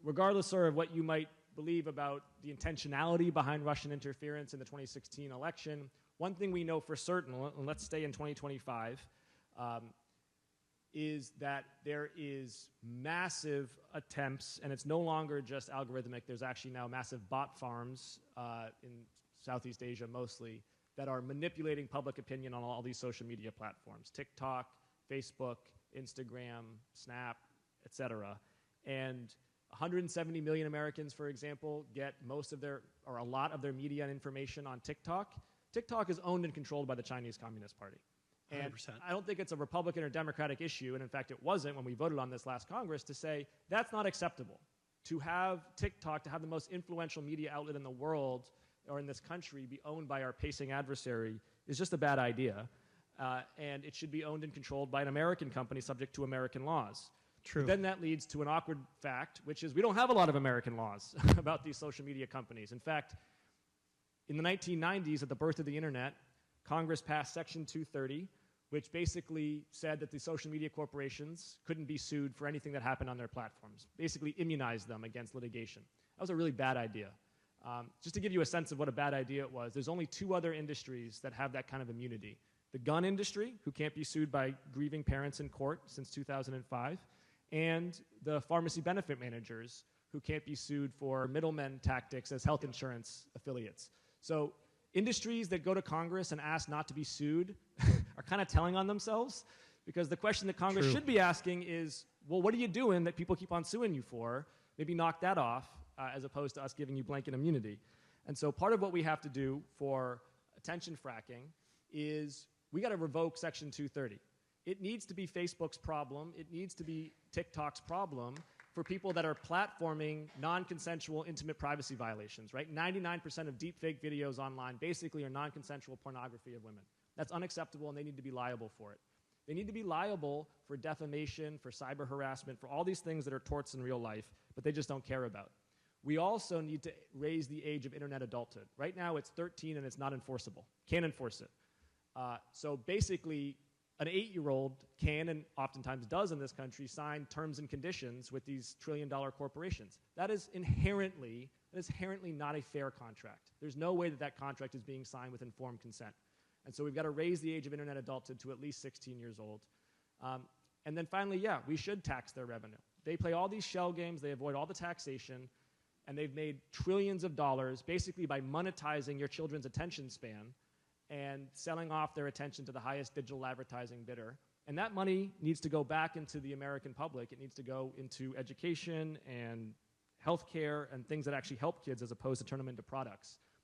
regardless sort of what you might believe about the intentionality behind Russian interference in the 2016 election, one thing we know for certain, and let's stay in 2025, is that there is massive attempts, and it's no longer just algorithmic, there's actually now massive bot farms in Southeast Asia mostly, that are manipulating public opinion on all these social media platforms, TikTok, Facebook, Instagram, Snap, etc. And 170 million Americans, for example, get most of their, or a lot of their media and information on TikTok. TikTok is owned and controlled by the Chinese Communist Party. And 100%. I don't think it's a Republican or Democratic issue, and in fact it wasn't when we voted on this last Congress, to say that's not acceptable. To have TikTok, to have the most influential media outlet in the world or in this country be owned by our pacing adversary is just a bad idea. And it should be owned and controlled by an American company subject to American laws. True. But then that leads to an awkward fact, which is we don't have a lot of American laws about these social media companies. In fact, in the 1990s, at the birth of the internet, Congress passed Section 230, which basically said that the social media corporations couldn't be sued for anything that happened on their platforms, basically immunized them against litigation. That was a really bad idea. Just to give you a sense of what a bad idea it was, there's only two other industries that have that kind of immunity. The gun industry, who can't be sued by grieving parents in court since 2005, and the pharmacy benefit managers, who can't be sued for middlemen tactics as health insurance affiliates. So industries that go to Congress and ask not to be sued are kind of telling on themselves, because the question that Congress should be asking is, well, what are you doing that people keep on suing you for? Maybe knock that off, as opposed to us giving you blanket immunity. And so part of what we have to do for attention fracking is we got to revoke Section 230. It needs to be Facebook's problem. It needs to be TikTok's problem for people that are platforming non-consensual intimate privacy violations, right? 99% of deepfake videos online basically are non-consensual pornography of women. That's unacceptable, and they need to be liable for it. They need to be liable for defamation, for cyber harassment, for all these things that are torts in real life, but they just don't care about. We also need to raise the age of internet adulthood. Right now it's 13 and it's not enforceable. Can't enforce it. So basically, an 8-year-old can, and oftentimes does in this country, sign terms and conditions with these trillion-dollar corporations. That is inherently not a fair contract. There's no way that that contract is being signed with informed consent. And so we've got to raise the age of internet adulthood to at least 16 years old. And then finally, yeah, we should tax their revenue. They play all these shell games, they avoid all the taxation, and they've made trillions of dollars basically by monetizing your children's attention span and selling off their attention to the highest digital advertising bidder. And that money needs to go back into the American public. It needs to go into education and healthcare and things that actually help kids as opposed to turn them into products.